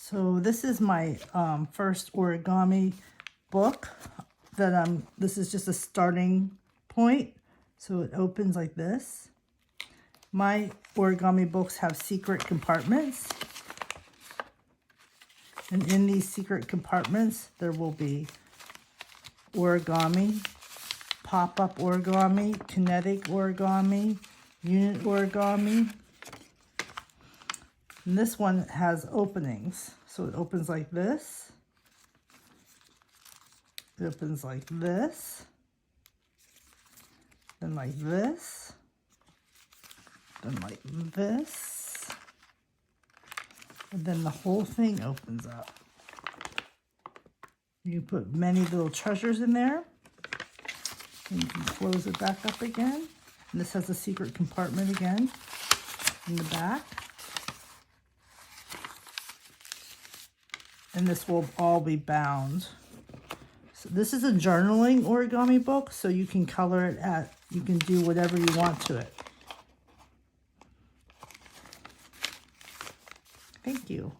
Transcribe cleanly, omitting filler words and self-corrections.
So this is my first origami book that this is just a starting point. So it opens like this. My origami books have secret compartments. And in these secret compartments, there will be origami, pop-up origami, kinetic origami, unit origami. And this one has openings. So it opens like this. It opens like this. Then like this. Then like this. And then the whole thing opens up. You put many little treasures in there. And you can close it back up again. And this has a secret compartment again in the back. And this will all be bound. So this is a journaling origami book, so you can color it you can do whatever you want to it. Thank you.